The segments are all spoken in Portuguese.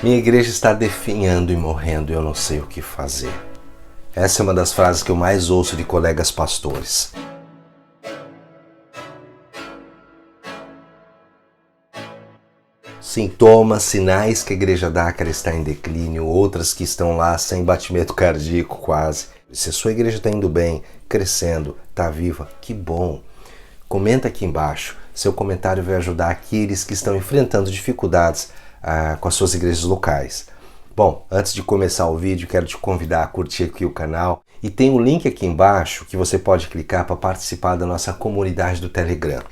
Minha igreja está definhando e morrendo e eu não sei o que fazer. Essa é uma das frases que eu mais ouço de colegas pastores. Sintomas, sinais que a igreja dá que ela está em declínio, outras que estão lá sem batimento cardíaco quase. Se a sua igreja está indo bem, crescendo, está viva, que bom! Comenta aqui embaixo. Seu comentário vai ajudar aqueles que estão enfrentando dificuldades com as suas igrejas locais. Bom, antes de começar o vídeo, quero te convidar a curtir aqui o canal e tem um link aqui embaixo que você pode clicar para participar da nossa comunidade do Telegram.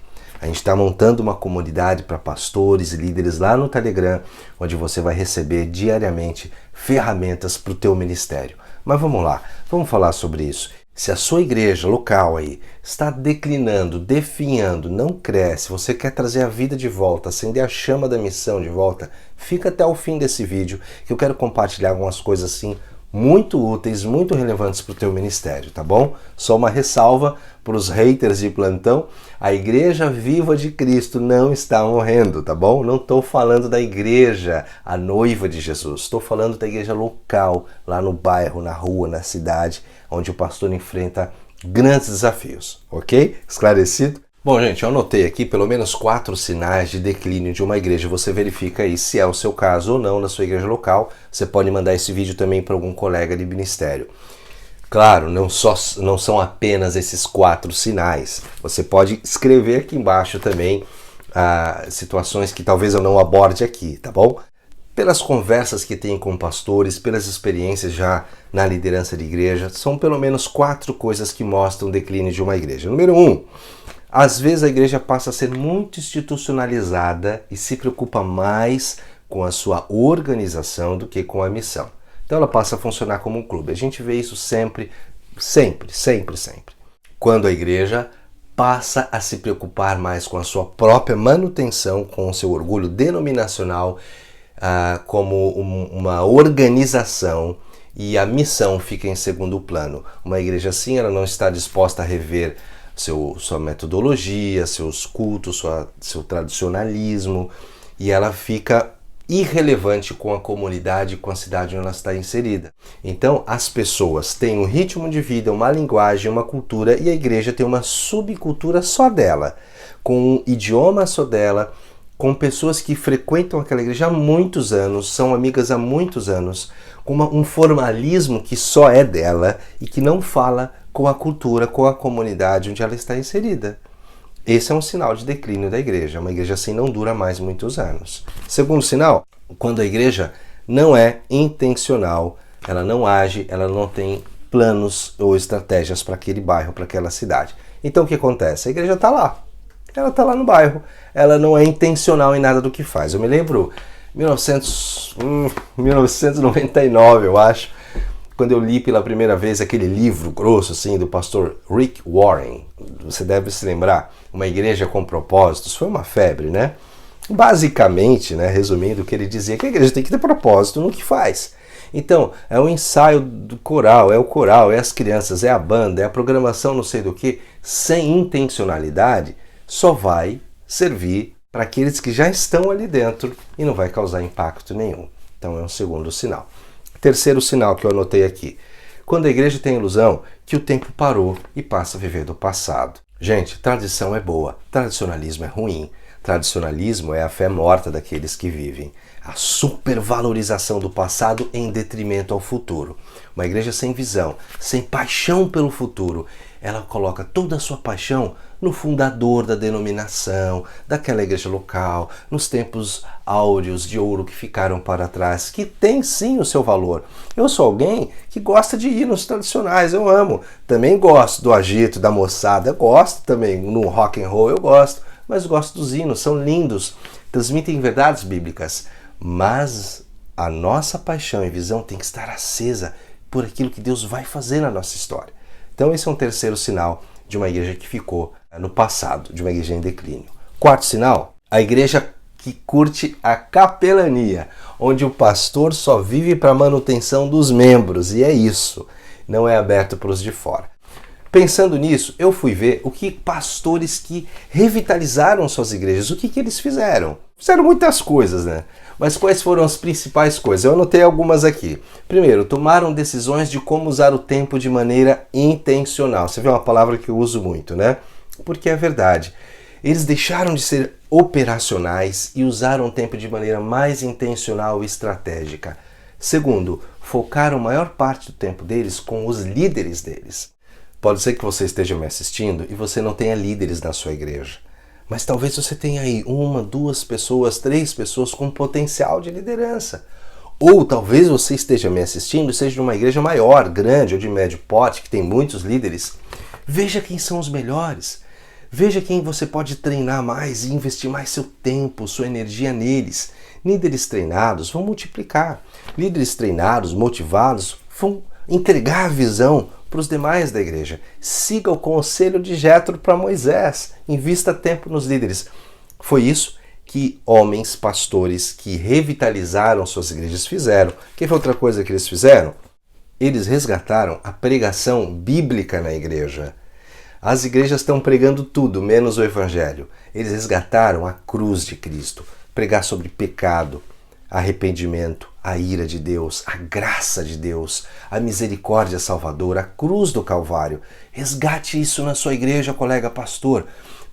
A gente está montando uma comunidade para pastores e líderes lá no Telegram, onde você vai receber diariamente ferramentas para o teu ministério. Mas vamos lá, vamos falar sobre isso. Se a sua igreja local aí está declinando, definhando, não cresce, você quer trazer a vida de volta, acender a chama da missão de volta, fica até o fim desse vídeo que eu quero compartilhar algumas coisas assim muito úteis, muito relevantes para o teu ministério, tá bom? Só uma ressalva para os haters de plantão, a igreja viva de Cristo não está morrendo, tá bom? Não estou falando da igreja, a noiva de Jesus, estou falando da igreja local, lá no bairro, na rua, na cidade, onde o pastor enfrenta grandes desafios, ok? Esclarecido? Bom, gente, eu anotei aqui pelo menos 4 sinais de declínio de uma igreja. Você verifica aí se é o seu caso ou não na sua igreja local. Você pode mandar esse vídeo também para algum colega de ministério. Claro, não são apenas esses 4 sinais. Você pode escrever aqui embaixo também situações que talvez eu não aborde aqui, tá bom? Pelas conversas que tenho com pastores, pelas experiências já na liderança de igreja, são pelo menos 4 coisas que mostram o declínio de uma igreja. Número 1, às vezes a igreja passa a ser muito institucionalizada e se preocupa mais com a sua organização do que com a missão. Então ela passa a funcionar como um clube. A gente vê isso sempre. Quando a igreja passa a se preocupar mais com a sua própria manutenção, com o seu orgulho denominacional, como uma organização, e a missão fica em segundo plano. Uma igreja assim, ela não está disposta a rever sua metodologia, seus cultos, seu tradicionalismo, e ela fica irrelevante com a comunidade, com a cidade onde ela está inserida. Então, as pessoas têm um ritmo de vida, uma linguagem, uma cultura, e a igreja tem uma subcultura só dela, com um idioma só dela, com pessoas que frequentam aquela igreja há muitos anos, são amigas há muitos anos, com um formalismo que só é dela e que não fala com a cultura, com a comunidade onde ela está inserida. Esse é um sinal de declínio da igreja. Uma igreja assim não dura mais muitos anos. Segundo sinal, quando a igreja não é intencional, ela não age, ela não tem planos ou estratégias para aquele bairro, para aquela cidade. Então o que acontece? A igreja está lá. Ela está lá no bairro. Ela não é intencional em nada do que faz. Eu me lembro 1999, eu acho, quando eu li pela primeira vez aquele livro grosso assim do pastor Rick Warren. Você deve se lembrar, Uma Igreja com Propósitos. Foi uma febre, né? Basicamente, né, resumindo, o que ele dizia que a igreja tem que ter propósito no que faz. Então, é o ensaio do coral, é as crianças, é a banda, é a programação não sei do que, sem intencionalidade, só vai servir para aqueles que já estão ali dentro e não vai causar impacto nenhum. Então é um segundo sinal. Terceiro sinal que eu anotei aqui. Quando a igreja tem a ilusão que o tempo parou e passa a viver do passado. Gente, tradição é boa, tradicionalismo é ruim. Tradicionalismo é a fé morta daqueles que vivem. A supervalorização do passado em detrimento ao futuro. Uma igreja sem visão, sem paixão pelo futuro, ela coloca toda a sua paixão no fundador da denominação, daquela igreja local, nos tempos áureos de ouro que ficaram para trás, que tem sim o seu valor. Eu sou alguém que gosta de ir nos tradicionais, eu amo. Também gosto do agito, da moçada, eu gosto também, no rock and roll eu gosto, mas gosto dos hinos, são lindos, transmitem verdades bíblicas. Mas a nossa paixão e visão tem que estar acesa por aquilo que Deus vai fazer na nossa história. Então esse é um terceiro sinal de uma igreja que ficou no passado, de uma igreja em declínio. Quarto sinal, a igreja que curte a capelania, onde o pastor só vive para a manutenção dos membros, e é isso, não é aberto para os de fora. Pensando nisso, eu fui ver o que pastores que revitalizaram suas igrejas, o que eles fizeram. Fizeram muitas coisas, né? Mas quais foram as principais coisas? Eu anotei algumas aqui. Primeiro, tomaram decisões de como usar o tempo de maneira intencional. Você vê uma palavra que eu uso muito, né? Porque é verdade. Eles deixaram de ser operacionais e usaram o tempo de maneira mais intencional e estratégica. Segundo, focaram a maior parte do tempo deles com os líderes deles. Pode ser que você esteja me assistindo e você não tenha líderes na sua igreja. Mas talvez você tenha aí 1, 2 pessoas, 3 pessoas com potencial de liderança. Ou talvez você esteja me assistindo e seja de uma igreja maior, grande ou de médio porte, que tem muitos líderes. Veja quem são os melhores. Veja quem você pode treinar mais e investir mais seu tempo, sua energia neles. Líderes treinados vão multiplicar. Líderes treinados, motivados, vão entregar a visão para os demais da igreja. Siga o conselho de Jétro para Moisés. Invista tempo nos líderes. Foi isso que homens, pastores que revitalizaram suas igrejas fizeram. Que foi outra coisa que eles fizeram? Eles resgataram a pregação bíblica na igreja. As igrejas estão pregando tudo, menos o evangelho. Eles resgataram a cruz de Cristo. Pregar sobre pecado, arrependimento, a ira de Deus, a graça de Deus, a misericórdia salvadora, a cruz do Calvário. Resgate isso na sua igreja, colega pastor.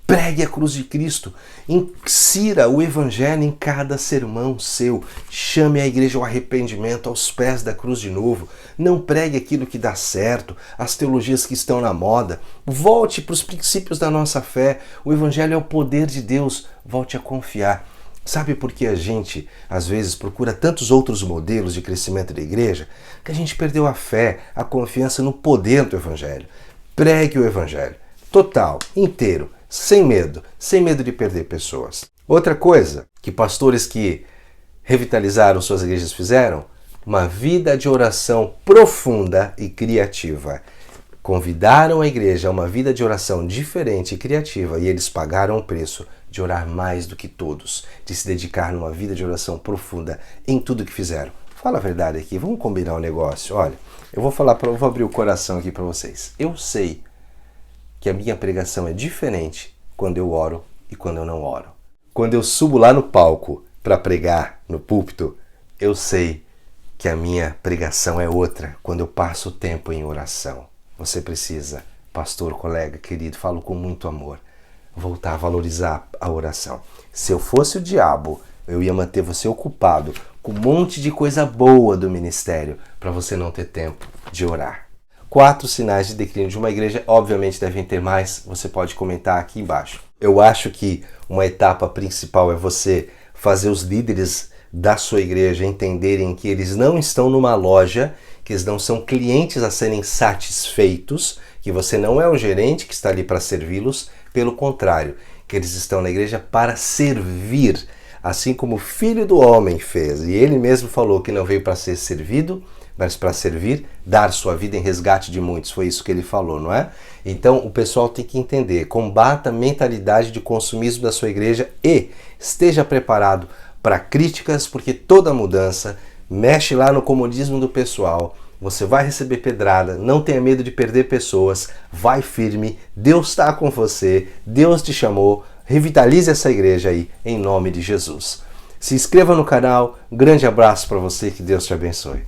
Pregue a cruz de Cristo. Insira o evangelho em cada sermão seu. Chame a igreja ao arrependimento, aos pés da cruz de novo. Não pregue aquilo que dá certo, as teologias que estão na moda. Volte para os princípios da nossa fé. O evangelho é o poder de Deus. Volte a confiar. Sabe por que a gente, às vezes, procura tantos outros modelos de crescimento da igreja? Que a gente perdeu a fé, a confiança no poder do Evangelho. Pregue o Evangelho. Total, inteiro, sem medo de perder pessoas. Outra coisa que pastores que revitalizaram suas igrejas fizeram, uma vida de oração profunda e criativa. Convidaram a igreja a uma vida de oração diferente e criativa e eles pagaram o preço de orar mais do que todos, de se dedicar numa vida de oração profunda em tudo que fizeram. Fala a verdade aqui, vamos combinar um negócio. Olha, eu vou abrir o coração aqui para vocês. Eu sei que a minha pregação é diferente quando eu oro e quando eu não oro. Quando eu subo lá no palco para pregar no púlpito, eu sei que a minha pregação é outra quando eu passo o tempo em oração. Você precisa, pastor, colega, querido, falo com muito amor, voltar a valorizar a oração. Se eu fosse o diabo, eu ia manter você ocupado com um monte de coisa boa do ministério para você não ter tempo de orar. 4 sinais de declínio de uma igreja, obviamente devem ter mais, você pode comentar aqui embaixo. Eu acho que uma etapa principal é você fazer os líderes da sua igreja entenderem que eles não estão numa loja, que eles não são clientes a serem satisfeitos, que você não é o gerente que está ali para servi-los, pelo contrário, que eles estão na igreja para servir, assim como o Filho do Homem fez. E ele mesmo falou que não veio para ser servido, mas para servir, dar sua vida em resgate de muitos. Foi isso que ele falou, não é? Então o pessoal tem que entender, combata a mentalidade de consumismo da sua igreja e esteja preparado para críticas, porque toda mudança mexe lá no comodismo do pessoal. Você vai receber pedrada, não tenha medo de perder pessoas, vai firme, Deus está com você, Deus te chamou, revitalize essa igreja aí, em nome de Jesus. Se inscreva no canal, um grande abraço para você, que Deus te abençoe.